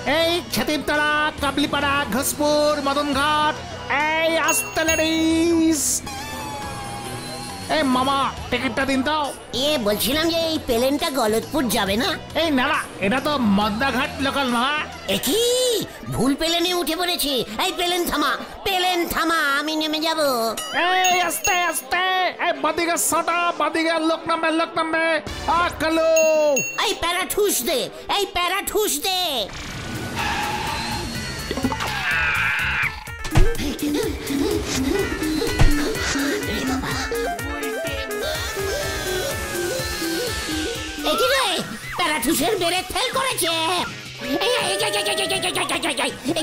এই ছাতিরতলা, কাবলিপাড়া, ঘোষপুর, মদনঘাট, এই আসতে লেডিস। এই মামা টিকিটটা দিন তো। বলছিলাম যে এই প্লেনটা গলতপুর যাবে না? এই না, এটা তো মদনাঘাট লোকাল মামা। কি ভুল প্লেনে উঠে পড়েছি। এই প্লেন থামা, আমি নেমে যাব। এই আস্তে আস্তে, এই বাদিকে সটা, বাদিকে লোক নামবে। কালো এই প্যারাঠুস দে। প্যারাঠুসের ব্রেক ফেল করেছে।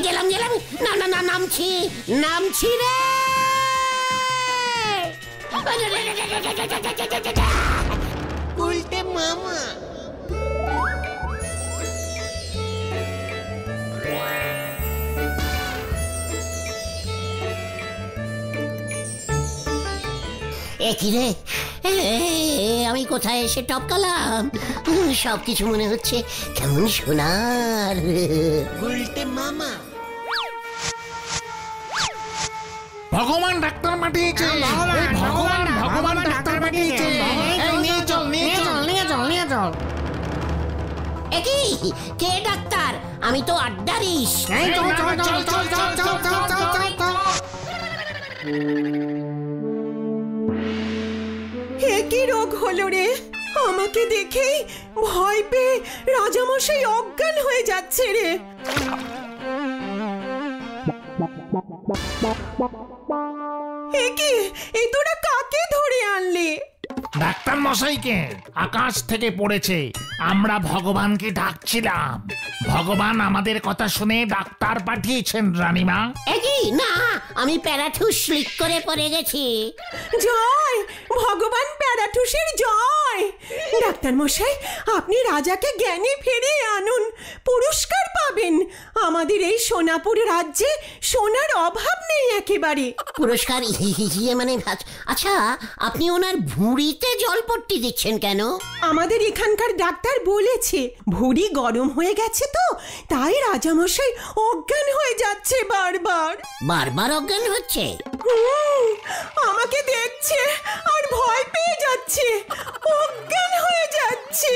গেলাম না, নামছি রে। উল্টে মামা। কিরে, আমি কোথায় এসে টপকালাম? সবকিছু মনে হচ্ছে কেমন সোনার। উল্টে মামা। ভগবান ডাক্তার পাঠিয়েছে। ভগবান ডাক্তার পাঠিয়েছে। নিয়ে চল। কে ডাক্তার? আমি তো আড্ডারিস। কি রোগ হলো রে? আমাকে দেখেই ভয় পেয়ে রাজামশাই অজ্ঞান হয়ে যাচ্ছে রে। এই তোরা কাকে ধরে আনলে? ডাক্তার মশাইকে। আকাশ থেকে পড়েছে, আমরা ভগবানকে ডাকছিলাম। ভগবান আমাদের কথা শুনে ডাক্তার পাঠিয়েছেন রানীমা। না, আমি প্যারাঠুস স্লিপ করে পড়ে গেছি। জয় ভগবান প্যারাঠুসের জয়। ডাক্তার মশাই, আপনি রাজাকে জ্ঞানে ফিরিয়ে আনুন, পুরস্কার পাবেন। আমাদের এই সোনাপুর রাজ্যে সোনার অভাব নেই একেবারে। পুরস্কার মানে? আচ্ছা, আপনি ওনার ভুঁড়িতে জলপট্টি দিচ্ছেন কেন? আমাদের এখানকার ডাক্তার বলেছে ভুঁড়ি গরম হয়ে গেছে, তো তাই রাজামশাই অজ্ঞান হয়ে যাচ্ছে বারবার অজ্ঞান হচ্ছে। আমাকে দেখছে আর ভয় পেয়ে যাচ্ছে, অজ্ঞান হয়ে যাচ্ছে।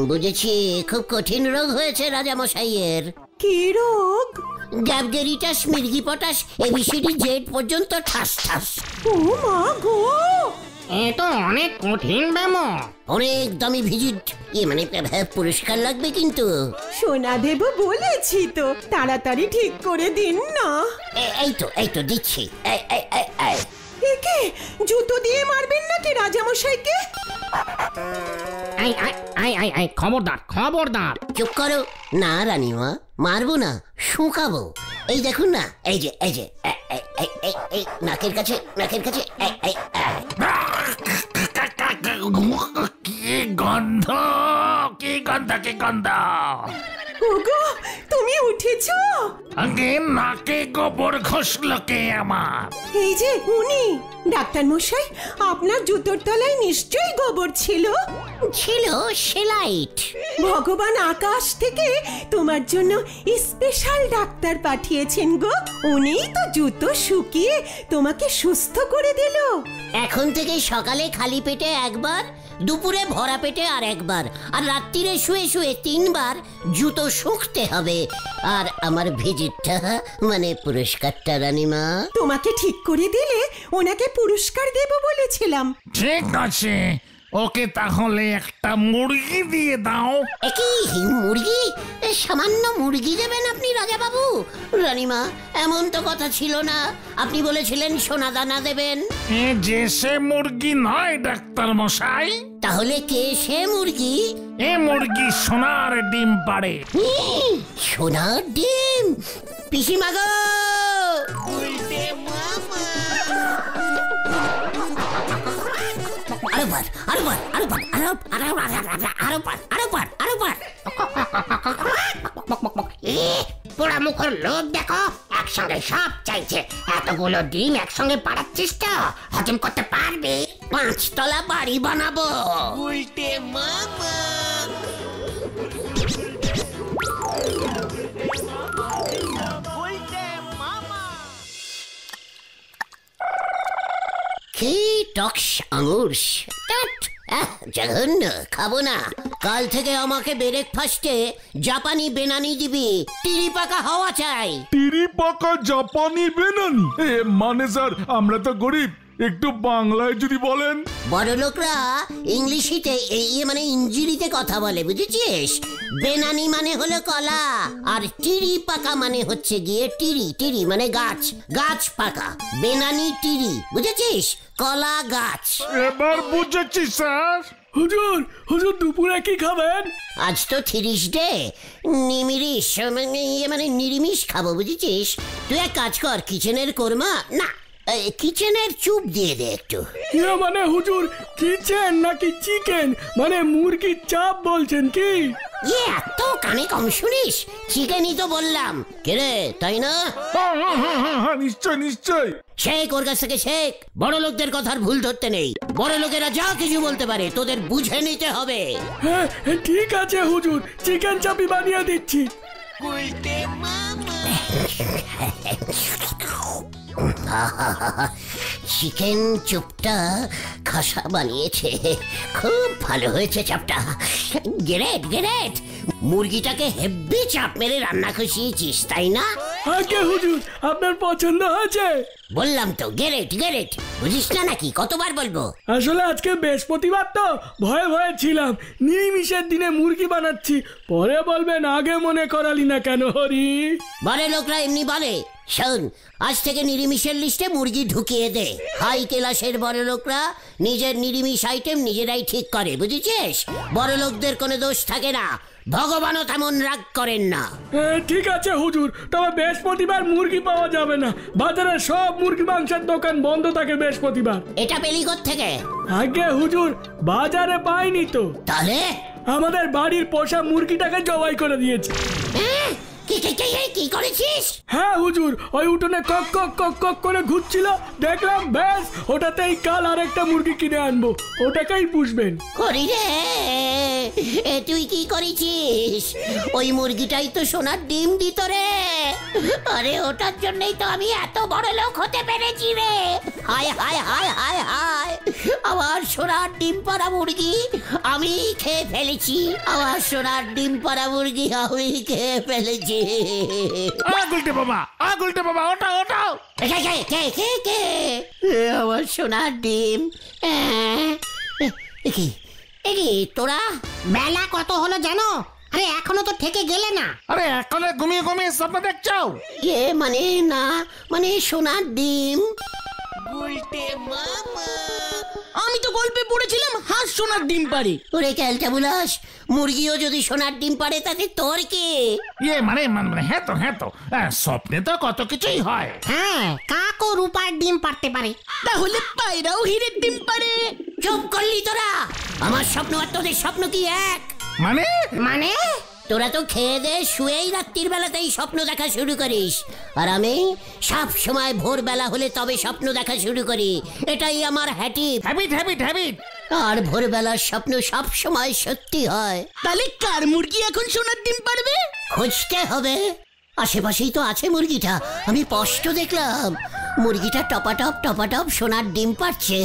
বুঝেছি, খুব কঠিন রোগ হয়েছে রাজামশাইয়ের। কি রোগ? গ্যাবগেরিটাস, মির্গিপটাস, এবিসিডি জেড পর্যন্ত ঠাস। ও মা গো, এ তো অনেক কঠিন ব্যামো। অনেক দামি ভিজিট। মানে পুরস্কার লাগবে কিন্তু। সোনা দেব বলেছি তো, তাড়াতাড়ি ঠিক করে দিন না। এই তো দিচ্ছি। একে জুতো দিয়ে মারবেন নাকি রাজামশাইকে? খবরদার। চুপ করো। না রানীমা, মারবো না, শুকাবো। এই দেখুন না, এই যে নাকের কাছে। কি গন্ধ! ওগো, তুমি উঠেছো? আগে নাকে গোবর ঘষল কে আমার? এই যে উনি। ডাক্তার মশাই, আপনার জুতোর তলায় নিশ্চয়ই গোবর ছিল সেলাইট। ভগবান আকাশ থেকে তোমার জন্য স্পেশাল ডাক্তার পাঠিয়েছেন গো। উনিই তো জুতো শুকিয়ে তোমাকে সুস্থ করে দিল। এখন থেকে সকালে খালি পেটে একবার, দুপুরে ভরা পেটে আর একবার, আর রাত্রিরে শুয়ে 3বার জুতো শুকতে হবে। আর আমার ভিজিটটা মানে পুরস্কারটা রানীমা। তোমাকে ঠিক করে দিলে ওনাকে পুরস্কার দেব বলেছিলাম। ঠিক আছে, ওকে তাহলে একটা মুরগি দিয়ে দাও। মুরগি? সামান্য মুরগি দেবেন আপনি রাজাবাবু? রানীমা, এমন তো কথা ছিল না। আপনি বলেছিলেন সোনা দানা দেবেন। যে সে মুরগি নয় ডাক্তার মশাই। তাহলে কে সে মুরগি? মুরগি সোনার ডিম পাড়ে। সোনার ডিম? পিসিমা গো! পোড়া মুখের লোক দেখো, একসঙ্গে সব চাইছে। এতগুলো ডিম একসঙ্গে পাড়াচ্ছিস তো, হজম করতে পারবি? 5 তলা বাড়ি বানাবো। উল্টে মামা। রক্স আঙুর জঘন্য, খাবো না। কাল থেকে আমাকে ব্রেকফাস্টে জাপানি বেনানি দিবি, টিরি পাকা হওয়া চাই। টিরি পাকা জাপানি বেনানি? মানে স্যার আমরা তো গরিব, একটু বাংলায় যদি বলেন। বড় লোকরা ইংলিশিতে মানে ইঞ্জিরিতে কথা বলে, বুঝেছিস? বেনানি মানে হলো কলা, আর টিরি পাকা মানে হচ্ছে গিয়ে টিরি। টিরি মানে গাছ, গাছ পাকা। বেনানি টিরি, বুঝেছিস? কলা গাছ। এবার বুঝেছি স্যার। হুজুর হুজুর দুপুরে কি খাবেন? আজ তো 30 ডে, নিমিরিশ মানে নিরামিষ খাবো, বুঝেছিস? তুই এক কাজ কর, কিচেনের কোরমা না, কিচেনের চুপ দিয়ে দে একটু। মানে হুজুর কিচেন নাকি চিকেন, মানে মুরগির চাপ বলছেন কি? এত কানে কম শুনিস? চিকেনই তো বললাম। কেরে, তাই না? হ্যাঁ নিশ্চয় নিশ্চয়। শেখ ওর কাছ থেকে শেখ। বড় লোকদের কথার ভুল ধরতে নেই। বড় লোকেরা যা কিছু বলতে পারে, তোদের বুঝে নিতে হবে। হ্যাঁ ঠিক আছে হুজুর, চিকেন চাপি বানিয়ে দিচ্ছি। চিকেন চুপটা খাসা বানিয়েছে, খুব ভালো হয়েছে চাপটা। Great great. মুরগিটাকে হেব্বি চাপ মেরে রান্না কষিয়েছিস, তাই না? আগে হুজুর আপনার পছন্দ হয়েছে? বললাম তো গ্রেট গ্রেট। বুঝিস না নাকি? কতবার বলবো? আসলে আজকে বৃহস্পতিবার তো ভয়ে ভয়ে ছিলাম, নিরামিষের দিনে মুরগি বানাচ্ছি। পরে বলবেন আগে মনে করালি না কেন হরি? বড় লোকরা এমনি বলে। শোন, আজ থেকে নিরামিষের লিস্টে মুরগি ঢুকিয়ে দে। হাই ক্লাসের বড় লোকরা নিজের নিরামিষ আইটেম নিজেরাই ঠিক করে, বুঝেছিস? বড় লোকদের কোনো দোষ থাকে না, ভগবানও তেমন রাগ করেন না। ঠিক আছে হুজুর, তবে বৃহস্পতিবার মুরগি পাওয়া যাবে না। বাজারে সব মুরগি মাংসের দোকান বন্ধ থাকে বৃহস্পতিবার। এটা পেলি থেকে? আগে হুজুর বাজারে পাইনি তো। তাহলে আমাদের বাড়ির পোষা মুরগিটাকে জবাই করে দিয়েছে। কি করেছিস? হ্যাঁ হুজুর, ওই উঠোনে কক কক কক কক করে ঘুরছিল, দেখলাম ব্যাস ওটাতেই কাল আরেকটা মুরগি কিনে আনবো, ওটাকেই পুষবেন। করি রে, তুই কি করেছিস? ওই মুরগিটাই তো সোনার ডিম দিত রে। আরে ওটার জন্যই তো আমি এত বড় লোক হতে পেরেছি রে। হায় হায় হায় হায় হায়, আমার সোনার ডিম পাড়া মুরগি আমি খেয়ে ফেলেছি। আমার সোনার ডিম পাড়া মুরগি আমি খেয়ে ফেলেছি। গুলটে বাবা ওটাও ওটাও। আমার সোনার ডিম। তোরা বেলা কত হলো জানো? আরে এখনো তো থেকে গেলে না। আরে এখন ঘুমিয়ে ঘুমিয়ে স্বপ্ন দেখছো? মানে না, মানে সোনার ডিম। আমি তো গল্পে পড়েছিলাম হাঁস সোনার ডিম পারে। ওরে ক্যালটা বুলাস, মুরগিও যদি সোনার ডিম পারে তাতে তোর কি? মানে হ্যাঁ তো স্বপ্নে তো কত কিছুই হয়। হ্যাঁ, কাকও রূপার ডিম পারতে পারে। তাহলে পায়রাও হীরের ডিম পারে। চুপ করলি তোরা? আমার স্বপ্ন আর তোদের স্বপ্ন কি এক? মানে তোরা তো খেয়ে দে শুয়েই রাত্রির বেলাতেই স্বপ্ন দেখা শুরু করিস, আর আমি সব সময় ভোরবেলা হলে তবে স্বপ্ন দেখা শুরু করি। এটাই আমার হ্যাবিট। আর ভোরবেলার স্বপ্ন সব সময় সত্যি হয়। তাহলে কার মুরগি এখন সোনার ডিম পারবে? খুঁজতে হবে। আশেপাশেই তো আছে মুরগিটা, আমি স্পষ্ট দেখলাম। মুরগিটা টপাটপ সোনার ডিম পারছে।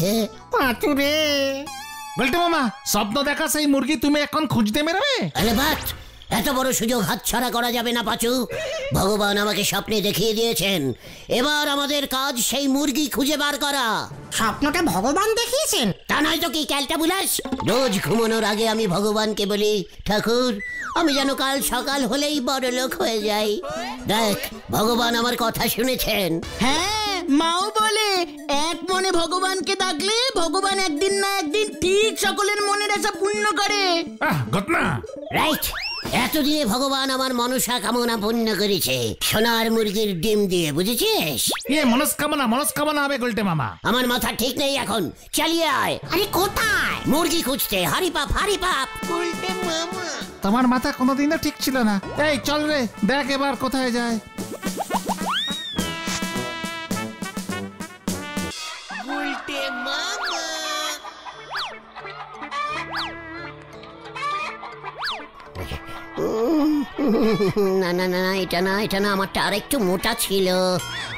পাঁচুরে গুলটে মামা, স্বপ্ন দেখা সেই মুরগি তুমি এখন খুঁজতে বেরোবে? আরে বাট, এত বড় সুযোগ হাতছাড়া করা যাবে না পাচু। ভগবান আমাকে স্বপ্নে দেখিয়ে দিয়েছেন, এবার আমাদের কাজ সেই মুরগি খুঁজে বার করা। স্বপ্নটা ভগবান দেখিয়েছেন? তা নয় তো কি ক্যালটা বুলাস? রোজ ঘুমানোর আগে আমি ভগবানকে বলি, ঠাকুর আমি যেন কাল সকাল হলেই বড় লোক হয়ে যাই। দেখ, ভগবান আমার কথা শুনেছেন। হ্যাঁ, মাও বলে এক মনে ভগবানকে ডাকলে ভগবান একদিন না একদিন ঠিক সকলের মনের আশা পূর্ণ করে। ঘটনা রাইট। এতদিনে ভগবান আমার মনসা কামনা পূর্ণ করেছে সোনার মুরগির ডিম দিয়ে, বুঝেছিস? মনস্কামনা হবে গুলটে মামা। আমার মাথা ঠিক নেই এখন, চালিয়ে আয়। আরে কোথায়? মুরগি খুঁজতে। হারি পাপ। তোমার মাথা কোনোদিনও ঠিক ছিল না। এই চল রে, দেখ এবার কোথায় যায়। না না না, এটা না, এটা না, আমারটা আরেকটু মোটা ছিল।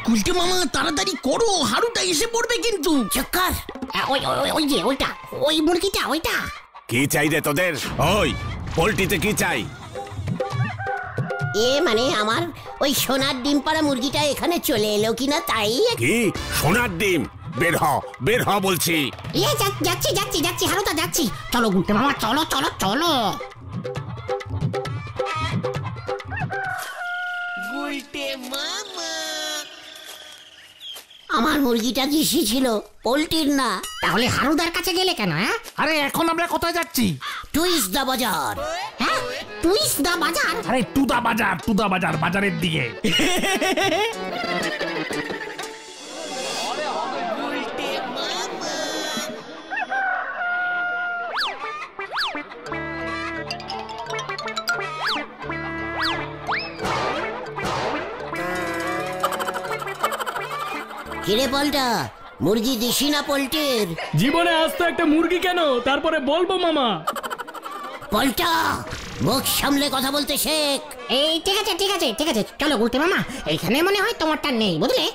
গুলটে মামা তাড়াতাড়ি করো, হারুটা এসে পড়বে কিন্তু। চক্কর, ওই যে ওইটা, ওই মুরগিটা, ওইটা। কি চাই রে তোদের? ওই পোল্ট্রিতে কি চাই? মানে আমার ওই সোনার ডিম পাড়া মুরগিটা এখানে চলে এলো কিনা তাই। কি সোনার ডিম? বের হ বলছি। যাচ্ছি যাচ্ছি যাচ্ছি হারুদা, যাচ্ছি। চলো গুলটে মামা, চলো চলো চলো। আমার মুরগিটা দেশি ছিল, পোল্ট্রির না। তাহলে হারুদার কাছে গেলে কেন? আরে এখন আমরা কোথায় যাচ্ছি? টুইস্ট দা বাজার। হ্যাঁ, টুইস্ট দা বাজার? আরে টুদা বাজার, বাজারের দিকে। কিরে পল্টা, মুরগি দেশি না পোল্ট্রির? জীবনে আজ তো একটা মুরগি কেন, তারপরে বলবো মামা। পল্টা, মুখ সামলে কথা বলতে শেখ। এই ঠিক আছে ঠিক আছে ঠিক আছে, চলো গুলটে মামা, এইখানে মনে হয় তোমারটা নেই, বুঝলে?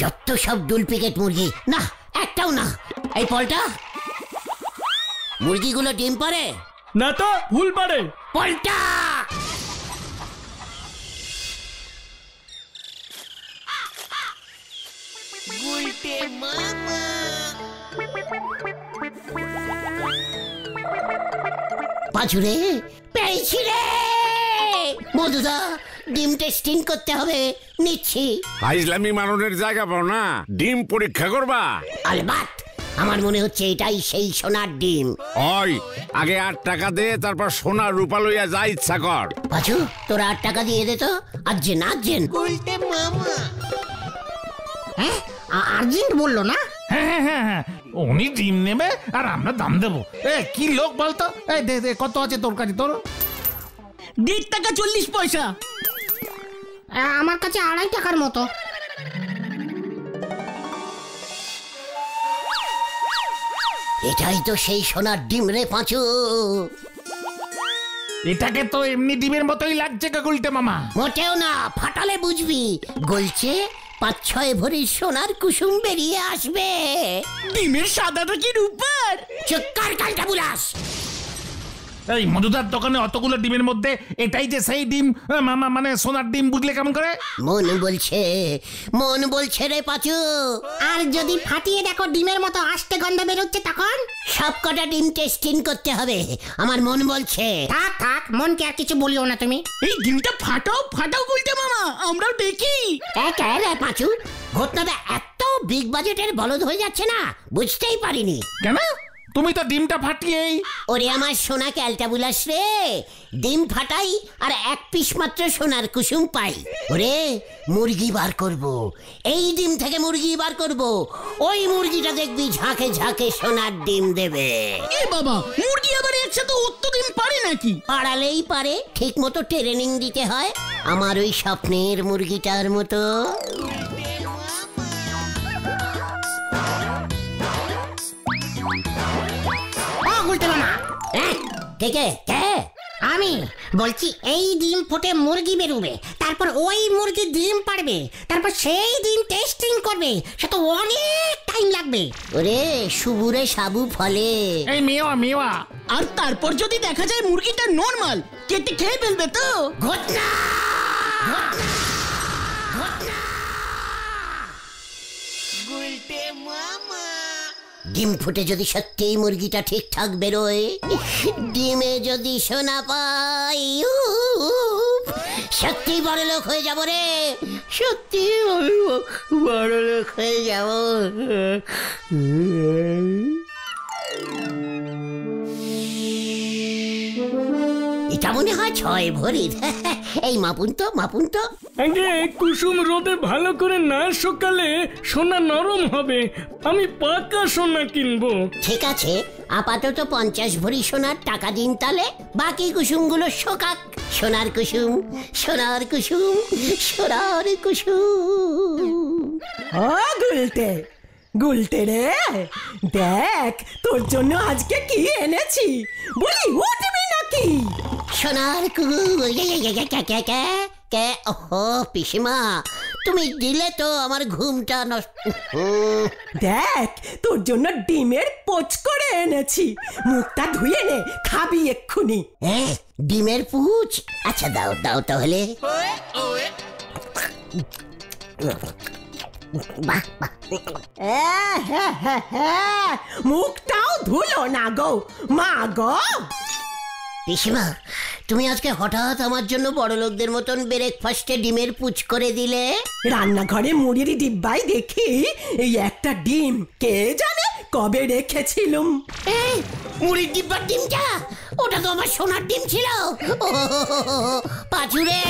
যত সব ডুপ্লিকেট মুরগি, না একটাও না। এই পল্টা, মুরগিগুলো ডিম পারে? না তো, ভুল পারে। পল্টা, পাঁচুরে পেয়েছি রে। মধুদা, ডিম টেস্টিং করতে হবে, নিচ্ছি। ফাইজলামি মাননের জায়গা পাও না, ডিম পরীক্ষা করবা? আলবাত, আমার মনে হচ্ছে এটাই সেই সোনার ডিম। ওই আগে 8 টাকা দে, তারপর সোনার রূপা লইয়া যা ইচ্ছা কর। পাঁচু, তোরা 8 টাকা দিয়ে দে তো। Urgent urgent. হ্যাঁ, আর্জেন্ট বললো না? হ্যাঁ, উনি ডিম নেবে আর আমরা দাম দেবো। কি লোক বলতো? দে কত আছে তোর কাছে? তোর 1.5 টাকা 40 পয়সা। আমার কাছে 2.5 টাকার মতো। এটাই তো সেই সোনার ডিম রে পাঁচু। এটাকে তো এমনি ডিমের মতোই লাগছে গুলটে মামা। মোটেও না, ফাটালে বুঝবি। গলছে 5-6 ভরি সোনার কুসুম বেরিয়ে আসবে। ডিমের সাদাটা কি রূপার? চক্কর কালটা বুলাস। এই মধুদার দোকানে অতগুলো ডিমের মধ্যে এটাই যে সেই ডিম মামা, মানে সোনার ডিম, বুঝলে কেমন করে? মন বলছে রে পাঁচু। আর যদি ফাটিয়ে দেখো ডিমের মতো আস্তে গন্ধ বেরোচ্ছে, তখন সব কটা ডিম টেস্টিং করতে হবে, আমার মন বলছে। থাক থাক, মনকে আর কিছু বলিও না তুমি। এই ডিমটা ফাটাও গুলটে মামা, আমরাও দেখি। রে পাঁচু, ঘটনাটা এত বিগ বাজেটের বলদ হয়ে যাচ্ছে না, বুঝতেই পারিনি। কেন? তুমি তো ডিমটা ফাটিয়েই। ওরে আমার সোনা ক্যালটা বুলাস রে, ডিম ফাটাই আর 1 পিস মাত্র সোনার কুসুম পাই। ওরে মুরগি বার করব, এই ডিম থেকে মুরগি বার করব, ওই মুরগিটা দেখবি ঝাঁকে ঝাঁকে সোনার ডিম দেবে। এ বাবা, মুরগি আবার একসাথে অত ডিম পারে নাকি? পাড়ালেই পারে, ঠিক মতো ট্রেনিং দিতে হয়, আমার ওই স্বপ্নের মুরগিটার মতো। আমি বলছি, এই ডিম ফুটে মুরগি বেরোবে, তারপর ওই মুরগি ডিম পারবে, তারপর সেই ডিম টেস্টিং করবে, সে তো অনেক টাইম লাগবে। ওরে সুবুরে সাবু ফলে। এই মেওয়া। আর তারপর যদি দেখা যায় মুরগিটা নরমাল, কেটে খেয়ে ফেলবে তো। ঘটনা ডিম ফুটে যদি সত্যি মুরগিটা ঠিকঠাক বেরোয়, ডিমে যদি সোনা পাই, সত্যি বড় লোক হয়ে যাব রে, সত্যি বড় লোক হয়ে যাব। এটা মনে হয় 6 ভরির। এই মাপুন তো। আগে কুসুম রোদে ভালো করে না শুকালে সোনা নরম হবে, আমি পাকা সোনা কিনবো। ঠিক আছে, আপাতত 50 ভরি সোনার টাকা দিন, তাহলে বাকি কুসুমগুলো শোকাক। সোনার কুসুম। ও গুলটে, গুলটে রে, দেখ তোর জন্য আজকে কি এনেছি, বলি উঠবি নাকি? সোনার কে ওহো পিসিমা, তুমি দিলে তো আমার ঘুমটা নষ্ট। দেখ তোর জন্য ডিমের পোচ করে এনেছি, মুখটা ধুয়ে নে, খাবি এক্ষুনি। হ্যাঁ ডিমের পুচ, আচ্ছা দাও দাও তাহলে। বাহ বাহ, মুখটাও ধুলো না গো মা গো। পিসিমা তুমি আজকে হঠাৎ আমার জন্য বড় লোকদের মতন ব্রেকফাস্টে ডিমের পুচ করে দিলে। রান্নাঘরে মুড়ির ডিব্বায় দেখি এই একটা ডিম, কে জানে কবে রেখেছিলুম। এই মুড়ির ডিব্বার ডিমটা, ওটা তো আমার সোনার ডিম ছিল। ও পাঁচুরে,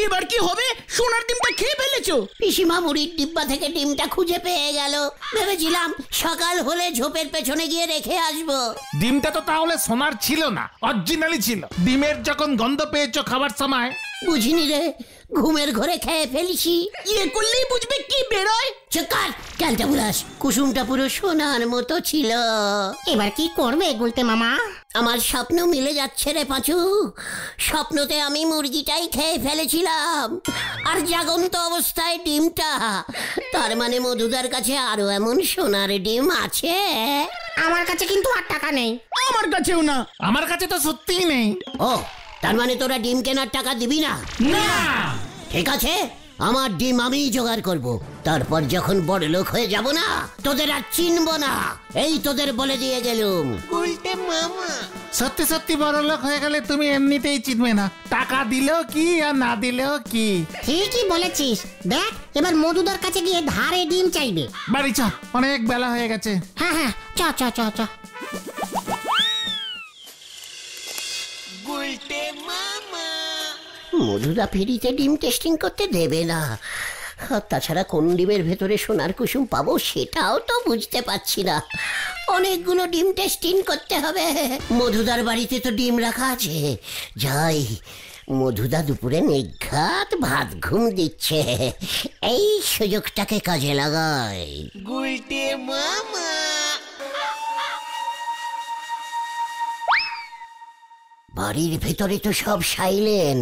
এবার কি হবে? সোনার ডিমটা খেয়ে ফেলেছো? পিসিমা মুড়ির ডিব্বা থেকে ডিমটা খুঁজে পেয়ে গেল, ভেবেছিলাম সকাল হলে ঝোপের পেছনে গিয়ে রেখে আসবো। ডিমটা তো তাহলে সোনার ছিল না, অরিজিনালি ছিল। ডিমের যখন গন্ধ পেয়েছো খাবার সময়। বুঝিনি রে, ঘুমের ঘরে খেয়ে ফেলিছি। ইয়ে করলেই বুঝবে কি বেরোয়। চকার ক্যালটা বুলাস, কুসুমটা পুরো সোনার মতো ছিল। এবার কি করবে গুলতে মামা? আমার স্বপ্ন মিলে যাচ্ছে রে পাঁচু, স্বপ্নতে আমি মুরগিটাই খেয়ে ফেলেছিলাম, আর জাগন্ত অবস্থায় ডিমটা। তার মানে মধুদার কাছে আরো এমন সোনার ডিম আছে। আমার কাছে কিন্তু আর টাকা নেই। আমার কাছেও না। আমার কাছে তো সত্যিই নেই। ও তার মানে তোরা ডিম কেনার টাকা দিবি না? না। ঠিক আছে, আমার ডিম আমিই জোগাড় করব। তারপর যখন বড় লোক হয়ে যাব না, তোদের আর চিনব না, এই তোদের বলে দিয়ে গেলুম। সত্যি সত্যি বড় লোক হয়ে গেলে তুমি এমনিতেই চিনবে না, টাকা দিলেও কি আর না দিলেও কি। ঠিকই বলেছিস। দেখ এবার মধুদার কাছে গিয়ে ধারে ডিম চাইবে। বাড়ি চ, অনেক বেলা হয়ে গেছে। হ্যাঁ হ্যাঁ, চ চ চ চ। মধুদা ফেরিতে ডিম টেস্টিং করতে দেবে না, আর তাছাড়া কোন ডিমের ভেতরে সোনার কুসুম পাবো সেটাও তো বুঝতে পারছি না। অনেকগুলো ডিম টেস্টিং করতে হবে। মধুদার বাড়িতে তো ডিম রাখা আছে, যাই। মধুদা দুপুরে নিঘাত ভাত ঘুম দিচ্ছে, এই সুযোগটাকে কাজে লাগাই। বাড়ির ভেতরে তো সব সাইলেন,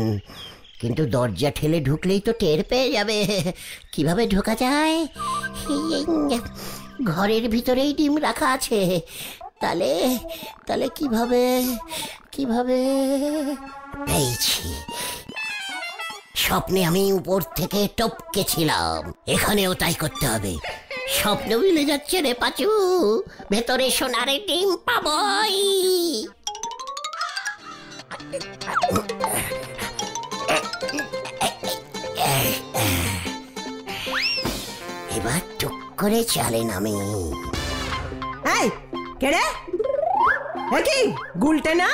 কিন্তু দরজা ঠেলে ঢুকলেই তো টের পেয়ে যাবে। কিভাবে ঢোকা যায়? ঘরের ভিতরেই ডিম রাখা আছে, তাহলে তাহলে কিভাবে কিভাবে পেয়েছি। স্বপ্নে আমি উপর থেকে টপকেছিলাম, এখানেও তাই করতে হবে। স্বপ্ন মিলে যাচ্ছে রে পাঁচু, ভেতরে সোনার ডিম পাবই। এবার টুক করে চালেন আমি। এই কে রে? কি গুলটে না?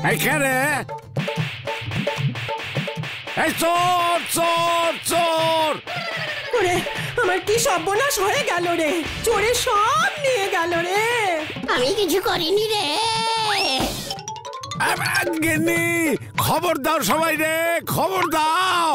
এইখানে এই চোর চোর চোর! ওরে আমার কি সর্বনাশ হয়ে গেল রে, চোরে সব নিয়ে গেল রে। আমি কিছু করিনি রে। গিন্নি, খবর দাও সবাই রে, খবর দাও।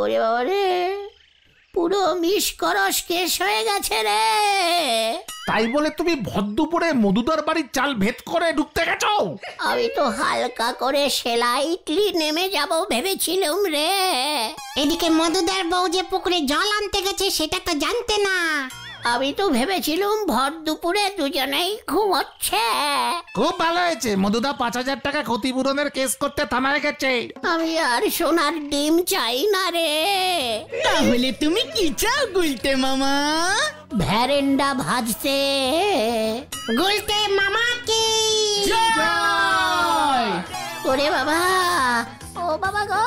ওরে বাবা রে, পুরো মিশকরস কেস হয়ে গেছে রে। তাই বলে তুমি ভদ্দুপুরে মধুদার বাড়ির চাল ভেদ করে ঢুকতে গেছো? আমি তো হালকা করে সেলাইটলি নেমে যাব ভেবেছিলাম রে। এদিকে মধুদার বউ যে পুকুরে জল আনতে গেছে সেটা তো জানতে না। আমি তো ভেবেছিলুম ভর দুপুরে দুজনেই ঘুমোচ্ছে। খুব ভালো হয়েছে, মধুদা 5,000 টাকা ক্ষতিপূরণের কেস করতে থানায় গেছে। আমি আর সোনার ডিম চাই না রে। তাহলে তুমি কি চাও গুলতে মামা? ভ্যারেন্ডা ভাজতে। গুলতে মামা কি ওরে বাবা, ও বাবা গো,